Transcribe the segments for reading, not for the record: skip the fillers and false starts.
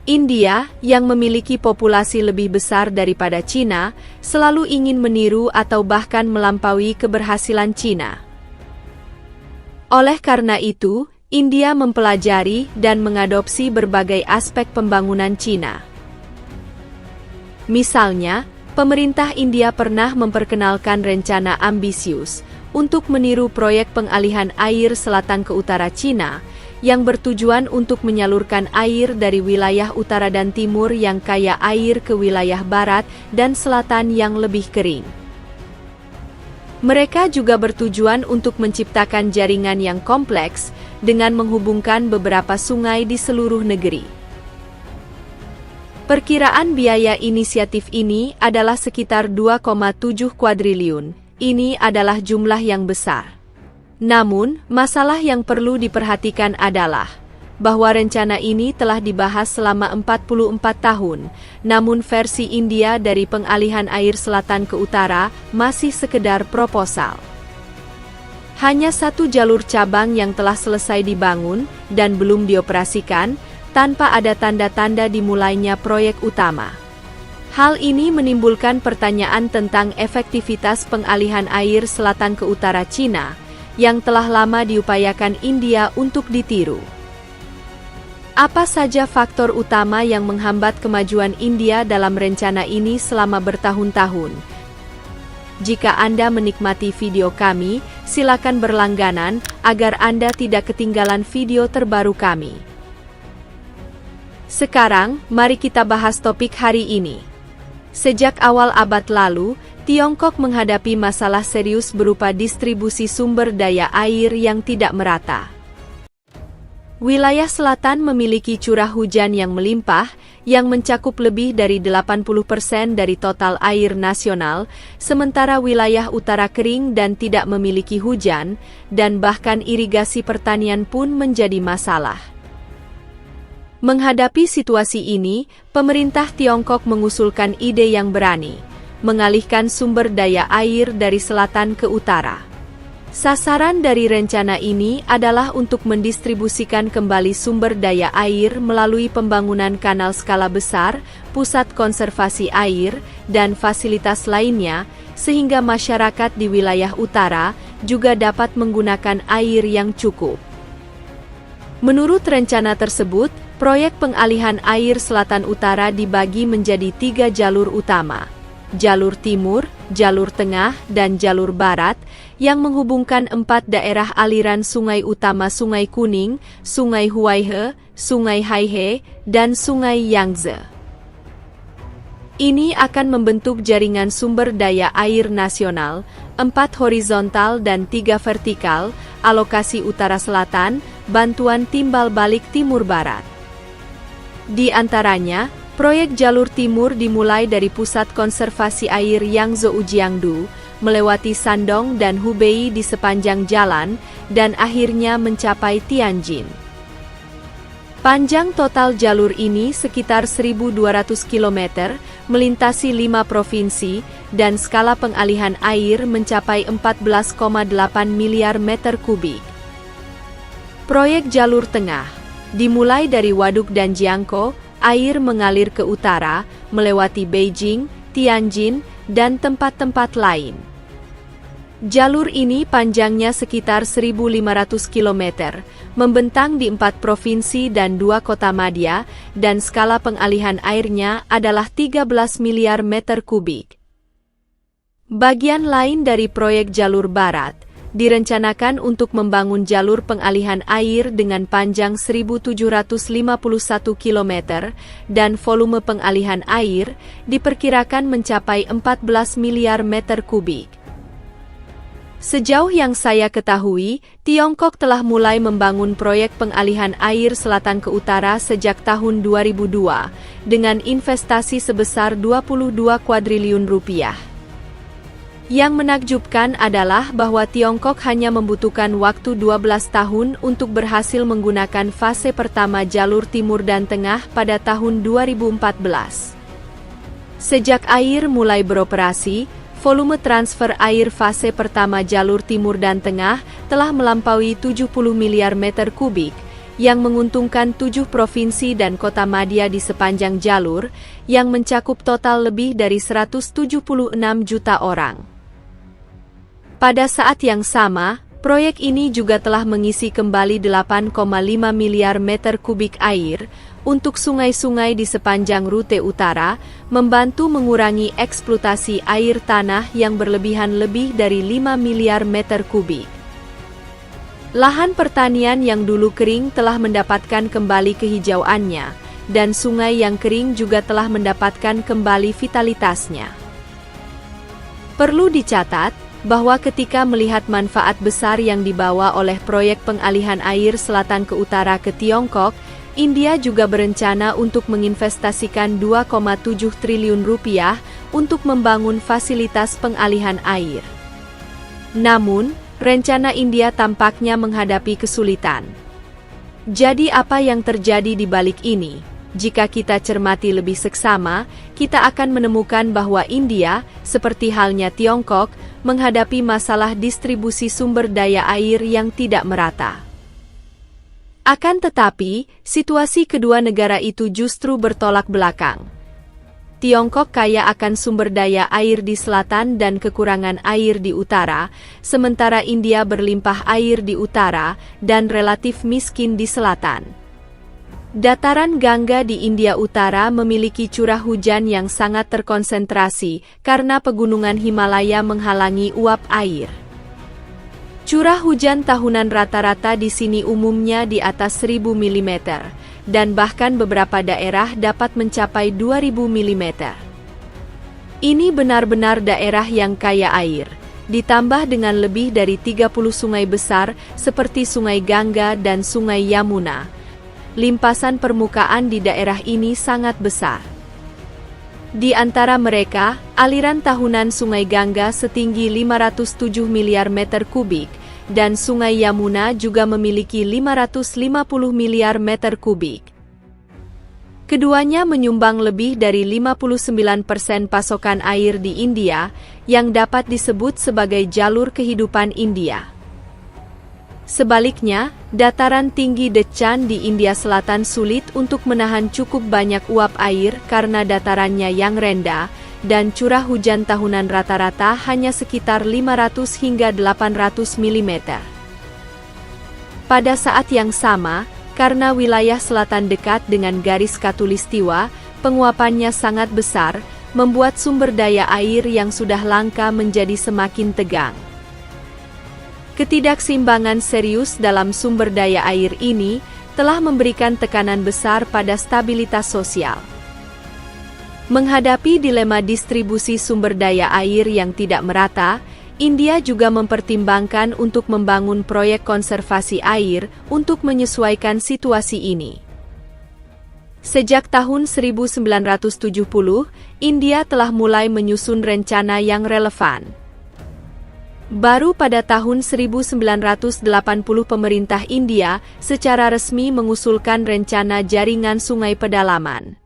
India, yang memiliki populasi lebih besar daripada Cina, selalu ingin meniru atau bahkan melampaui keberhasilan Cina. Oleh karena itu, India mempelajari dan mengadopsi berbagai aspek pembangunan Cina. Misalnya, pemerintah India pernah memperkenalkan rencana ambisius untuk meniru proyek pengalihan air selatan ke utara Cina, yang bertujuan untuk menyalurkan air dari wilayah utara dan timur yang kaya air ke wilayah barat dan selatan yang lebih kering. Mereka juga bertujuan untuk menciptakan jaringan yang kompleks dengan menghubungkan beberapa sungai di seluruh negeri. Perkiraan biaya inisiatif ini adalah sekitar 2,7 kuadriliun. Ini adalah jumlah yang besar. Namun, masalah yang perlu diperhatikan adalah bahwa rencana ini telah dibahas selama 44 tahun, namun versi India dari pengalihan air selatan ke utara masih sekedar proposal. Hanya satu jalur cabang yang telah selesai dibangun dan belum dioperasikan, tanpa ada tanda-tanda dimulainya proyek utama. Hal ini menimbulkan pertanyaan tentang efektivitas pengalihan air selatan ke utara Cina, yang telah lama diupayakan India untuk ditiru. Apa saja faktor utama yang menghambat kemajuan India dalam rencana ini selama bertahun-tahun? Jika Anda menikmati video kami, silakan berlangganan agar Anda tidak ketinggalan video terbaru kami. Sekarang, mari kita bahas topik hari ini. Sejak awal abad lalu, Tiongkok menghadapi masalah serius berupa distribusi sumber daya air yang tidak merata. Wilayah selatan memiliki curah hujan yang melimpah, yang mencakup lebih dari 80% dari total air nasional, sementara wilayah utara kering dan tidak memiliki hujan, dan bahkan irigasi pertanian pun menjadi masalah. Menghadapi situasi ini, pemerintah Tiongkok mengusulkan ide yang berani, mengalihkan sumber daya air dari selatan ke utara. Sasaran dari rencana ini adalah untuk mendistribusikan kembali sumber daya air melalui pembangunan kanal skala besar, pusat konservasi air, dan fasilitas lainnya, sehingga masyarakat di wilayah utara juga dapat menggunakan air yang cukup. Menurut rencana tersebut, proyek pengalihan air selatan utara dibagi menjadi 3 jalur utama: jalur timur, jalur tengah, dan jalur barat, yang menghubungkan 4 daerah aliran sungai utama: Sungai Kuning, Sungai Huaihe, Sungai Haihe, dan Sungai Yangtze. Ini akan membentuk jaringan sumber daya air nasional, 4 horizontal dan 3 vertikal, alokasi utara-selatan, bantuan timbal balik timur-barat. Di antaranya, proyek jalur timur dimulai dari pusat konservasi air Yangtze Ujiangdu, melewati Shandong dan Hubei di sepanjang jalan, dan akhirnya mencapai Tianjin. Panjang total jalur ini sekitar 1.200 km, melintasi 5 provinsi, dan skala pengalihan air mencapai 14,8 miliar meter kubik. Proyek jalur tengah dimulai dari Waduk dan Jiangkou, air mengalir ke utara, melewati Beijing, Tianjin, dan tempat-tempat lain. Jalur ini panjangnya sekitar 1.500 km, membentang di 4 provinsi dan 2 kota madya, dan skala pengalihan airnya adalah 13 miliar meter kubik. Bagian lain dari proyek jalur barat, direncanakan untuk membangun jalur pengalihan air dengan panjang 1.751 km, dan volume pengalihan air diperkirakan mencapai 14 miliar meter kubik. Sejauh yang saya ketahui, Tiongkok telah mulai membangun proyek pengalihan air selatan ke utara sejak tahun 2002, dengan investasi sebesar 22 kuadriliun rupiah. Yang menakjubkan adalah bahwa Tiongkok hanya membutuhkan waktu 12 tahun untuk berhasil menggunakan fase pertama jalur timur dan tengah pada tahun 2014. Sejak air mulai beroperasi, volume transfer air fase pertama jalur timur dan tengah telah melampaui 70 miliar meter kubik, yang menguntungkan 7 provinsi dan kota madya di sepanjang jalur, yang mencakup total lebih dari 176 juta orang. Pada saat yang sama, proyek ini juga telah mengisi kembali 8,5 miliar meter kubik air untuk sungai-sungai di sepanjang rute utara, membantu mengurangi eksploitasi air tanah yang berlebihan lebih dari 5 miliar meter kubik. Lahan pertanian yang dulu kering telah mendapatkan kembali kehijauannya, dan sungai yang kering juga telah mendapatkan kembali vitalitasnya. Perlu dicatat bahwa ketika melihat manfaat besar yang dibawa oleh proyek pengalihan air selatan ke utara ke Tiongkok, India juga berencana untuk menginvestasikan 2,7 triliun rupiah untuk membangun fasilitas pengalihan air. Namun, rencana India tampaknya menghadapi kesulitan. Jadi apa yang terjadi di balik ini? Jika kita cermati lebih seksama, kita akan menemukan bahwa India, seperti halnya Tiongkok, menghadapi masalah distribusi sumber daya air yang tidak merata. Akan tetapi, situasi kedua negara itu justru bertolak belakang. Tiongkok kaya akan sumber daya air di selatan dan kekurangan air di utara, sementara India berlimpah air di utara dan relatif miskin di selatan. Dataran Gangga di India Utara memiliki curah hujan yang sangat terkonsentrasi karena pegunungan Himalaya menghalangi uap air. Curah hujan tahunan rata-rata di sini umumnya di atas 1000 mm. Dan bahkan beberapa daerah dapat mencapai 2000 mm. Ini benar-benar daerah yang kaya air, ditambah dengan lebih dari 30 sungai besar seperti Sungai Gangga dan Sungai Yamuna. Limpasan permukaan di daerah ini sangat besar. Di antara mereka, aliran tahunan Sungai Gangga setinggi 507 miliar meter kubik, dan Sungai Yamuna juga memiliki 550 miliar meter kubik. Keduanya menyumbang lebih dari 59% pasokan air di India, yang dapat disebut sebagai jalur kehidupan India. Sebaliknya, dataran tinggi Deccan di India Selatan sulit untuk menahan cukup banyak uap air karena datarannya yang rendah, dan curah hujan tahunan rata-rata hanya sekitar 500 hingga 800 mm. Pada saat yang sama, karena wilayah selatan dekat dengan garis khatulistiwa, penguapannya sangat besar, membuat sumber daya air yang sudah langka menjadi semakin tegang. Ketidakseimbangan serius dalam sumber daya air ini telah memberikan tekanan besar pada stabilitas sosial. Menghadapi dilema distribusi sumber daya air yang tidak merata, India juga mempertimbangkan untuk membangun proyek konservasi air untuk menyesuaikan situasi ini. Sejak tahun 1970, India telah mulai menyusun rencana yang relevan. Baru pada tahun 1980 pemerintah India secara resmi mengusulkan rencana jaringan sungai pedalaman.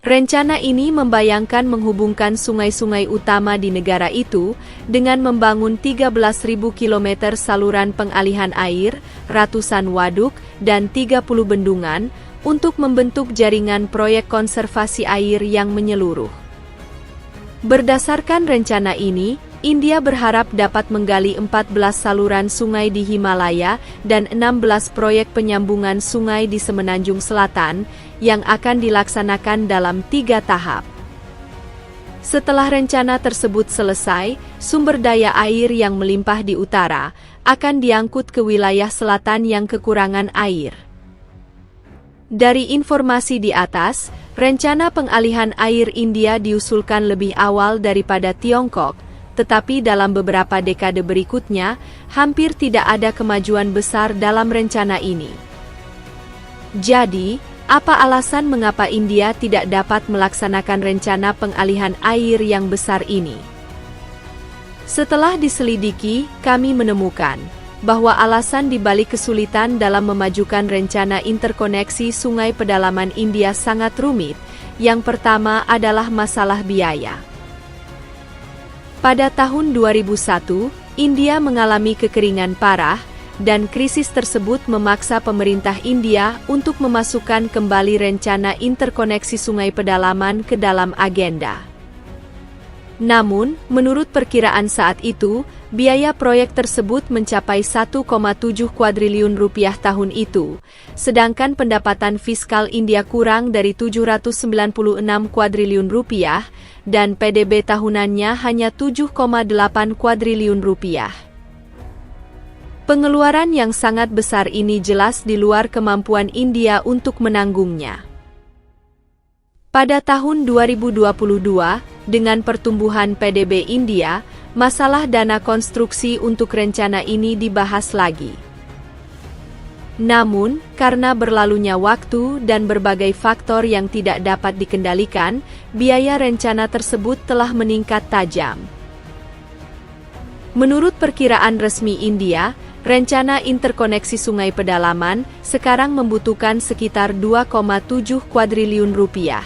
Rencana ini membayangkan menghubungkan sungai-sungai utama di negara itu dengan membangun 13.000 km saluran pengalihan air, ratusan waduk, dan 30 bendungan untuk membentuk jaringan proyek konservasi air yang menyeluruh. Berdasarkan rencana ini, India berharap dapat menggali 14 saluran sungai di Himalaya dan 16 proyek penyambungan sungai di Semenanjung Selatan yang akan dilaksanakan dalam 3 tahap. Setelah rencana tersebut selesai, sumber daya air yang melimpah di utara akan diangkut ke wilayah selatan yang kekurangan air. Dari informasi di atas, rencana pengalihan air India diusulkan lebih awal daripada Tiongkok, tetapi dalam beberapa dekade berikutnya, hampir tidak ada kemajuan besar dalam rencana ini. Jadi, apa alasan mengapa India tidak dapat melaksanakan rencana pengalihan air yang besar ini? Setelah diselidiki, kami menemukan bahwa alasan dibalik kesulitan dalam memajukan rencana interkoneksi sungai pedalaman India sangat rumit. Yang pertama adalah masalah biaya. Pada tahun 2001, India mengalami kekeringan parah, dan krisis tersebut memaksa pemerintah India untuk memasukkan kembali rencana interkoneksi Sungai Pedalaman ke dalam agenda. Namun, menurut perkiraan saat itu, biaya proyek tersebut mencapai 1,7 kuadriliun rupiah tahun itu, sedangkan pendapatan fiskal India kurang dari 796 kuadriliun rupiah, dan PDB tahunannya hanya 7,8 kuadriliun rupiah. Pengeluaran yang sangat besar ini jelas di luar kemampuan India untuk menanggungnya. Pada tahun 2022, dengan pertumbuhan PDB India, masalah dana konstruksi untuk rencana ini dibahas lagi. Namun, karena berlalunya waktu dan berbagai faktor yang tidak dapat dikendalikan, biaya rencana tersebut telah meningkat tajam. Menurut perkiraan resmi India, rencana interkoneksi Sungai Pedalaman sekarang membutuhkan sekitar 2,7 kuadriliun rupiah.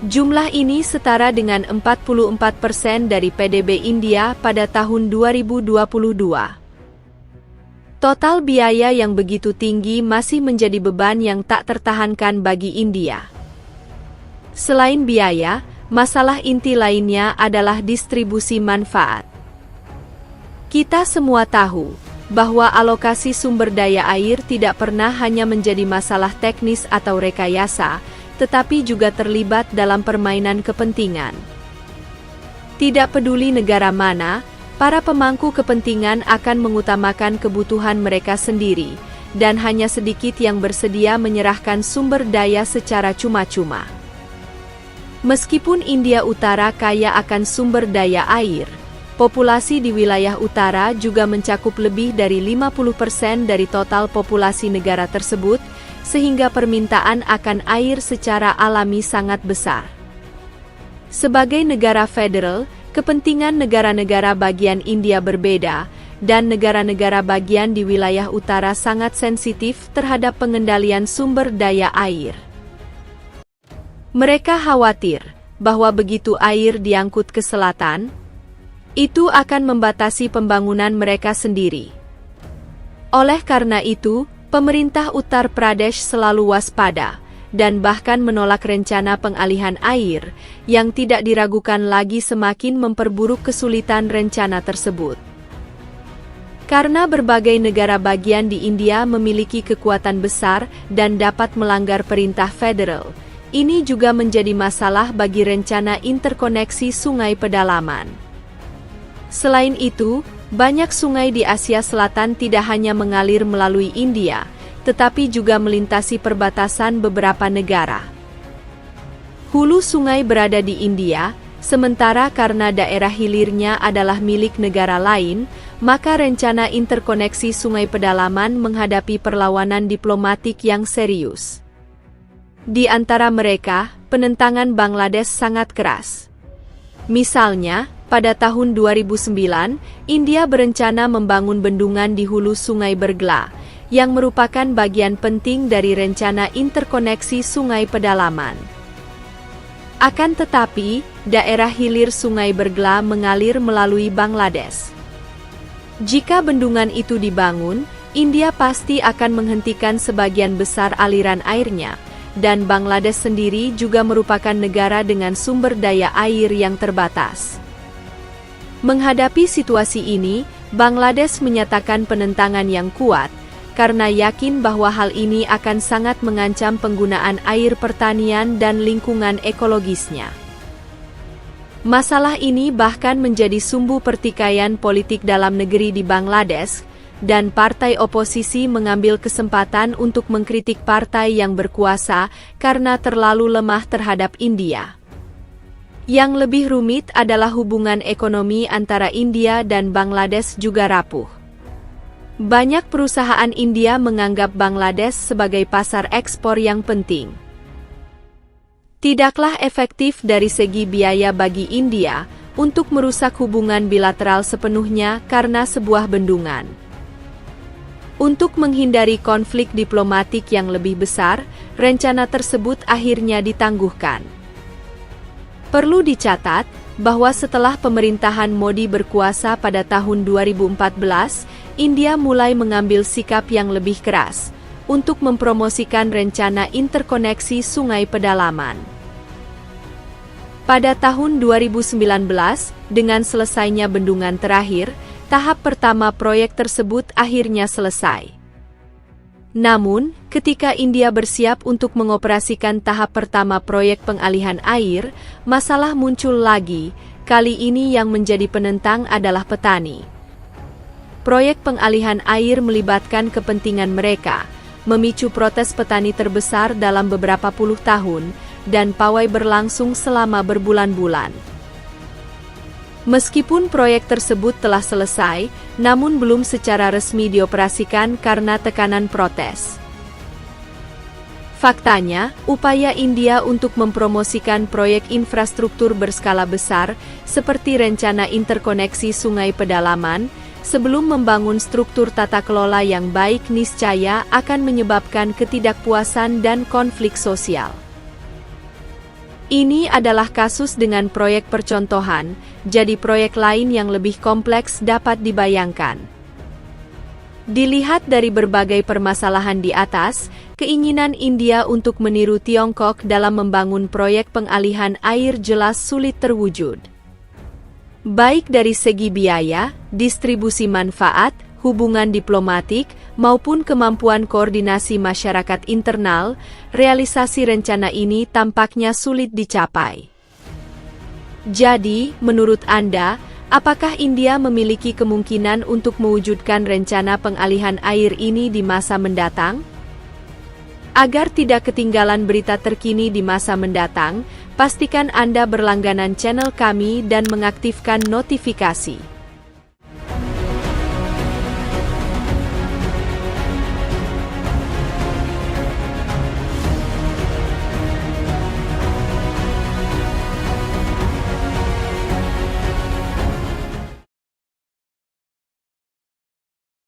Jumlah ini setara dengan 44% dari PDB India pada tahun 2022. Total biaya yang begitu tinggi masih menjadi beban yang tak tertahankan bagi India. Selain biaya, masalah inti lainnya adalah distribusi manfaat. Kita semua tahu bahwa alokasi sumber daya air tidak pernah hanya menjadi masalah teknis atau rekayasa, tetapi juga terlibat dalam permainan kepentingan. Tidak peduli negara mana, para pemangku kepentingan akan mengutamakan kebutuhan mereka sendiri, dan hanya sedikit yang bersedia menyerahkan sumber daya secara cuma-cuma. Meskipun India Utara kaya akan sumber daya air, populasi di wilayah utara juga mencakup lebih dari 50% dari total populasi negara tersebut, sehingga permintaan akan air secara alami sangat besar. Sebagai negara federal, kepentingan negara-negara bagian India berbeda, dan negara-negara bagian di wilayah utara sangat sensitif terhadap pengendalian sumber daya air. Mereka khawatir bahwa begitu air diangkut ke selatan, itu akan membatasi pembangunan mereka sendiri. Oleh karena itu, pemerintah Uttar Pradesh selalu waspada, dan bahkan menolak rencana pengalihan air, yang tidak diragukan lagi semakin memperburuk kesulitan rencana tersebut. Karena berbagai negara bagian di India memiliki kekuatan besar dan dapat melanggar perintah federal, ini juga menjadi masalah bagi rencana interkoneksi Sungai Pedalaman. Selain itu, banyak sungai di Asia Selatan tidak hanya mengalir melalui India, tetapi juga melintasi perbatasan beberapa negara. Hulu sungai berada di India, sementara karena daerah hilirnya adalah milik negara lain, maka rencana interkoneksi Sungai Pedalaman menghadapi perlawanan diplomatik yang serius. Di antara mereka, penentangan Bangladesh sangat keras. Misalnya, pada tahun 2009, India berencana membangun bendungan di hulu Sungai Bergla, yang merupakan bagian penting dari rencana interkoneksi Sungai Pedalaman. Akan tetapi, daerah hilir Sungai Bergla mengalir melalui Bangladesh. Jika bendungan itu dibangun, India pasti akan menghentikan sebagian besar aliran airnya, dan Bangladesh sendiri juga merupakan negara dengan sumber daya air yang terbatas. Menghadapi situasi ini, Bangladesh menyatakan penentangan yang kuat, karena yakin bahwa hal ini akan sangat mengancam penggunaan air pertanian dan lingkungan ekologisnya. Masalah ini bahkan menjadi sumbu pertikaian politik dalam negeri di Bangladesh, dan partai oposisi mengambil kesempatan untuk mengkritik partai yang berkuasa karena terlalu lemah terhadap India. Yang lebih rumit adalah hubungan ekonomi antara India dan Bangladesh juga rapuh. Banyak perusahaan India menganggap Bangladesh sebagai pasar ekspor yang penting. Tidaklah efektif dari segi biaya bagi India untuk merusak hubungan bilateral sepenuhnya karena sebuah bendungan. Untuk menghindari konflik diplomatik yang lebih besar, rencana tersebut akhirnya ditangguhkan. Perlu dicatat bahwa setelah pemerintahan Modi berkuasa pada tahun 2014, India mulai mengambil sikap yang lebih keras untuk mempromosikan rencana interkoneksi Sungai Pedalaman. Pada tahun 2019, dengan selesainya bendungan terakhir, tahap pertama proyek tersebut akhirnya selesai. Namun, ketika India bersiap untuk mengoperasikan tahap pertama proyek pengalihan air, masalah muncul lagi. Kali ini yang menjadi penentang adalah petani. Proyek pengalihan air melibatkan kepentingan mereka, memicu protes petani terbesar dalam beberapa puluh tahun, dan pawai berlangsung selama berbulan-bulan. Meskipun proyek tersebut telah selesai, namun belum secara resmi dioperasikan karena tekanan protes. Faktanya, upaya India untuk mempromosikan proyek infrastruktur berskala besar, seperti rencana interkoneksi Sungai Pedalaman, sebelum membangun struktur tata kelola yang baik niscaya akan menyebabkan ketidakpuasan dan konflik sosial. Ini adalah kasus dengan proyek percontohan, jadi proyek lain yang lebih kompleks dapat dibayangkan. Dilihat dari berbagai permasalahan di atas, keinginan India untuk meniru Tiongkok dalam membangun proyek pengalihan air jelas sulit terwujud. Baik dari segi biaya, distribusi manfaat, hubungan diplomatik, maupun kemampuan koordinasi masyarakat internal, realisasi rencana ini tampaknya sulit dicapai. Jadi, menurut Anda, apakah India memiliki kemungkinan untuk mewujudkan rencana pengalihan air ini di masa mendatang? Agar tidak ketinggalan berita terkini di masa mendatang, pastikan Anda berlangganan channel kami dan mengaktifkan notifikasi.